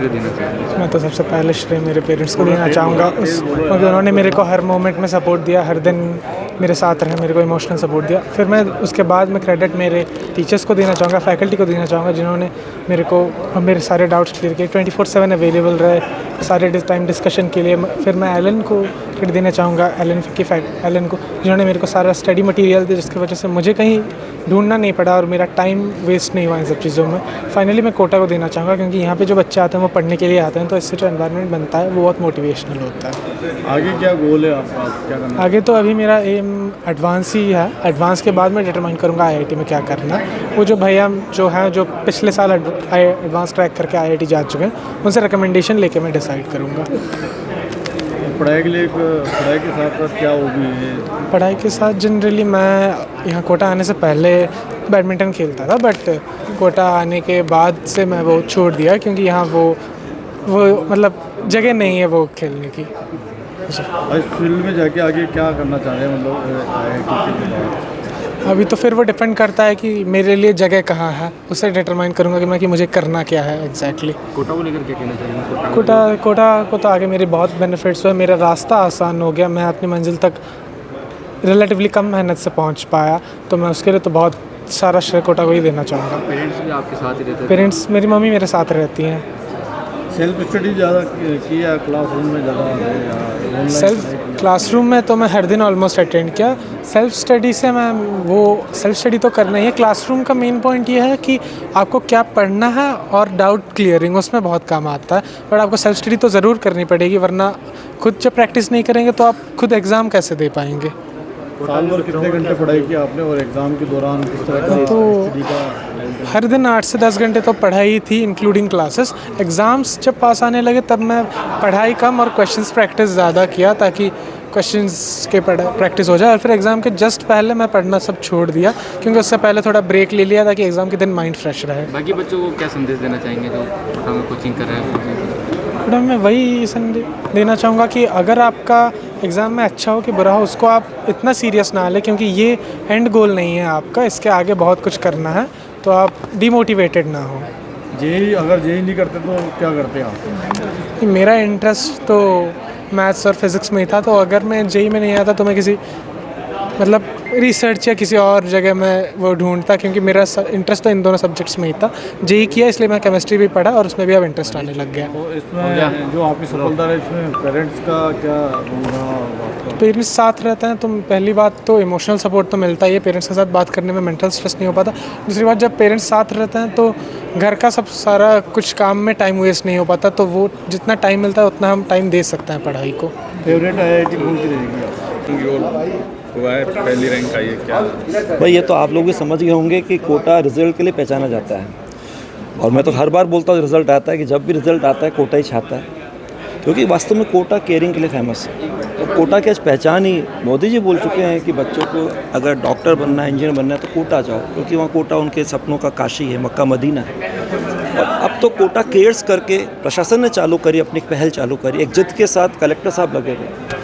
श्रेय देना चाहेंगे? मैं तो सबसे पहले श्रेय मेरे पेरेंट्स को देना चाहूँगा क्योंकि उन्होंने मेरे को हर मोमेंट में सपोर्ट दिया, हर दिन मेरे साथ रहे, मेरे को इमोशनल सपोर्ट दिया। फिर मैं उसके बाद में क्रेडिट मेरे टीचर्स को देना चाहूँगा, फैकल्टी को देना चाहूँगा, जिन्होंने मेरे सारे डाउट्स क्लियर किए, 24/7 अवेलेबल रहे सारे टाइम डिस्कशन के लिए। फिर मैं एलन को क्रेडिट देना चाहूँगा, एलन को, जिन्होंने मेरे को सारा स्टडी मटेरियल दिया, जिसकी वजह से मुझे कहीं ढूंढना नहीं पड़ा और मेरा टाइम वेस्ट नहीं हुआ इन सब चीज़ों में। फाइनली मैं कोटा को देना चाहूँगा क्योंकि यहाँ पे जो बच्चे आते हैं वो पढ़ने के लिए आते हैं, तो इससे जो एनवायरनमेंट बनता है वो बहुत मोटिवेशनल होता है। आगे क्या गोल है आपका, क्या करना? आगे तो अभी मेरा एम एडवांस ही है, एडवांस के बाद मैं डिटरमाइन करूँगा आईआईटी में क्या करना। वो जो भैया जो हैं जो पिछले साल एडवांस क्रैक करके आईआईटी जा चुके हैं, उनसे रिकमेंडेशन लेके मैं डिसाइड करूँगा। पढ़ाई के साथ साथ क्या हॉबी है? पढ़ाई के साथ जनरली मैं यहाँ कोटा आने से पहले बैडमिंटन खेलता था, बट कोटा आने के बाद से मैं वो छोड़ दिया क्योंकि यहाँ वो मतलब जगह नहीं है वो खेलने की। इस फील्ड में जाके आगे क्या करना चाह रहे हैं, मतलब आईआईटी के बाद? अभी तो फिर वो डिपेंड करता है कि मेरे लिए जगह कहाँ है, उससे डिटरमाइन करूँगा कि मुझे करना क्या है एग्जैक्टली। कोटा को लेकर क्या कहना चाहेंगे? कोटा को तो आगे मेरे बहुत बेनिफिट्स हुए, मेरा रास्ता आसान हो गया, मैं अपनी मंजिल तक रिलेटिवली कम मेहनत से पहुँच पाया, तो मैं उसके लिए तो बहुत सारा श्रेय कोटा को ही देना चाहूँगा। पेरेंट्स भी आपके साथ ही रहते हैं? पेरेंट्स, मेरी मम्मी मेरे साथ रहती हैं। सेल्फ स्टडी ज़्यादा किया, क्लासरूम में ज़्यादा? सेल्फ क्लासरूम में तो मैं हर दिन ऑलमोस्ट अटेंड किया। सेल्फ स्टडी से मैं सेल्फ स्टडी तो करना ही है। क्लासरूम का मेन पॉइंट ये है कि आपको क्या पढ़ना है और डाउट क्लियरिंग उसमें बहुत काम आता है, बट आपको सेल्फ स्टडी तो ज़रूर करनी पड़ेगी, वरना खुद जब प्रैक्टिस नहीं करेंगे तो आप खुद एग्ज़ाम कैसे दे पाएंगे। साल भर कितने घंटे पढ़ाई की आपने और एग्ज़ाम के दौरान किस तरह का स्टडी का? हर दिन 8 से 10 घंटे तो पढ़ाई थी इंक्लूडिंग क्लासेस। एग्ज़ाम्स जब पास आने लगे तब मैं पढ़ाई कम और क्वेश्चंस प्रैक्टिस ज़्यादा किया ताकि क्वेश्चंस के प्रैक्टिस हो जाए, और फिर एग्ज़ाम के जस्ट पहले मैं पढ़ना सब छोड़ दिया क्योंकि उससे पहले थोड़ा ब्रेक ले लिया ताकि एग्ज़ाम के दिन माइंड फ्रेश रहे। बाकी बच्चों को क्या संदेश देना चाहेंगे जो कोचिंग कर रहे हैं? थोड़ा मैं वही संदेश देना चाहूँगा कि अगर आपका एग्ज़ाम में अच्छा हो कि बुरा हो, उसको आप इतना सीरियस ना लें क्योंकि ये एंड गोल नहीं है आपका, इसके आगे बहुत कुछ करना है, तो आप डिमोटिवेटेड ना हो। अगर जेई नहीं करते तो क्या करते हैं आप? मेरा इंटरेस्ट तो मैथ्स और फिज़िक्स में ही था, तो अगर मैं जेई में नहीं आता तो मैं किसी मतलब रिसर्च या किसी और जगह में वो ढूंढता, क्योंकि मेरा इंटरेस्ट तो इन दोनों सब्जेक्ट्स में ही था। जेई किया इसलिए मैं केमिस्ट्री भी पढ़ा और उसमें भी अब इंटरेस्ट आने लग गया। तो इसमें जो आपकी सफलता है इसमें पेरेंट्स का क्या होगा? पेरेंट्स साथ रहते हैं तो पहली बात तो इमोशनल सपोर्ट तो मिलता ही है, पेरेंट्स के साथ बात करने में मेंटल स्ट्रेस नहीं हो पाता। दूसरी बात, जब पेरेंट्स साथ रहते हैं तो घर का सब सारा कुछ काम में टाइम वेस्ट नहीं हो पाता, तो वो जितना टाइम मिलता है उतना हम टाइम दे सकते हैं पढ़ाई को। फेवरेट आईआईटी कौन सी रहेगी? हुआ है पहली रैंक आई है क्या? भाई ये तो आप लोग भी समझ गए होंगे कि कोटा रिज़ल्ट के लिए पहचाना जाता है, और मैं तो हर बार बोलता हूँ रिज़ल्ट आता है कि जब भी रिज़ल्ट आता है कोटा ही छाता है, क्योंकि वास्तव में कोटा केयरिंग के लिए फेमस है। और कोटा की आज पहचान ही मोदी जी बोल चुके हैं कि बच्चों को अगर डॉक्टर बनना है, इंजीनियर बनना है तो कोटा जाओ, क्योंकि वहाँ कोटा उनके सपनों का काशी है, मक्का मदीना है। और अब तो कोटा केयर्स करके प्रशासन ने चालू करी, अपनी पहल चालू करी, एक जिद के साथ कलेक्टर साहब लगे हुए।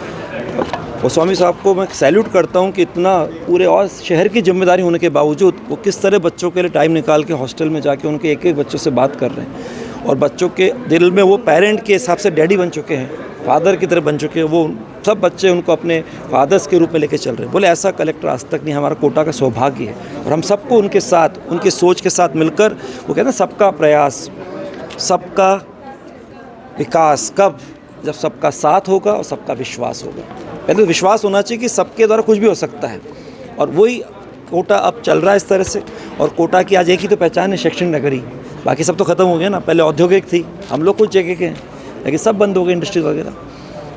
और स्वामी साहब को मैं सैल्यूट करता हूं कि इतना पूरे और शहर की जिम्मेदारी होने के बावजूद वो किस तरह बच्चों के लिए टाइम निकाल के हॉस्टल में जाके उनके एक एक बच्चों से बात कर रहे हैं, और बच्चों के दिल में वो पेरेंट के हिसाब से डैडी बन चुके हैं, फादर की तरह बन चुके हैं। वो सब बच्चे उनको अपने फादर्स के रूप में लेके चल रहे हैं। बोले ऐसा कलेक्टर आज तक नहीं, हमारा कोटा का सौभाग्य है, और हम सबको उनके साथ, उनकी सोच के साथ मिलकर, वो कहते हैं सबका प्रयास सबका विकास कब, जब सबका साथ होगा और सबका विश्वास होगा। पहले तो विश्वास होना चाहिए कि सबके द्वारा कुछ भी हो सकता है, और वही कोटा अब चल रहा है इस तरह से। और कोटा की आज एक ही तो पहचान है, शैक्षणिक नगरी, बाकी सब तो ख़त्म हो गया ना। पहले औद्योगिक थी, हम लोग कुछ जगह के हैं, लेकिन सब बंद हो गए, इंडस्ट्री वगैरह।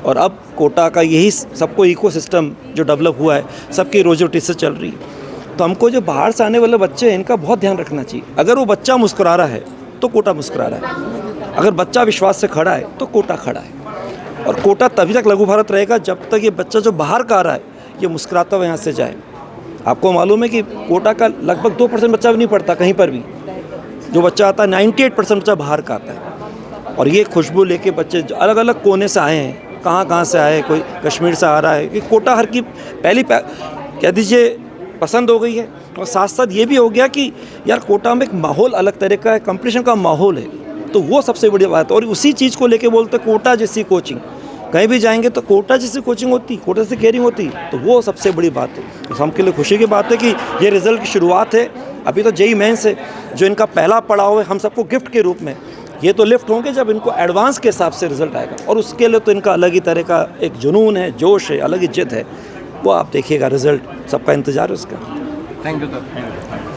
और अब कोटा का यही सबको इकोसिस्टम जो डेवलप हुआ है, सबकी रोजी रोटी से चल रही है। तो हमको जो बाहर से आने वाले बच्चे हैं इनका बहुत ध्यान रखना चाहिए। अगर वो बच्चा मुस्कुरा रहा है तो कोटा मुस्कुरा रहा है, अगर बच्चा विश्वास से खड़ा है तो कोटा खड़ा है। और कोटा तभी तक लघु भारत रहेगा जब तक ये बच्चा जो बाहर का आ रहा है ये मुस्कुराता हुआ यहाँ से जाए। आपको मालूम है कि कोटा का लगभग 2% बच्चा भी नहीं पढ़ता कहीं पर भी, जो बच्चा आता है 98% बच्चा बाहर का आता है। और ये खुशबू लेके बच्चे अलग अलग कोने से आए हैं, कहाँ से आए, कोई कश्मीर से आ रहा है, कि कोटा हर की पहली कह दीजिए पसंद हो गई है। और साथ साथ ये भी हो गया कि यार कोटा में एक माहौल अलग तरह का है, कंपटीशन का माहौल है, तो वो सबसे बड़ी बात है। और उसी चीज़ को लेके बोलते कोटा जैसी कोचिंग, कहीं भी जाएंगे तो कोटा जैसी कोचिंग होती, कोटा जैसी केयरिंग होती, तो वो सबसे बड़ी बात है। तो हमके लिए खुशी की बात है कि ये रिज़ल्ट की शुरुआत है। अभी तो जेईई मेंस है, जो इनका पहला पड़ाव है, हम सबको गिफ्ट के रूप में, ये तो लिफ्ट होंगे जब इनको एडवांस के हिसाब से रिज़ल्ट आएगा। और उसके लिए तो इनका अलग ही तरह का एक जुनून है, जोश है, अलग ही जिद है। वो आप देखिएगा, रिज़ल्ट सबका इंतज़ार है उसका। Thank you sir.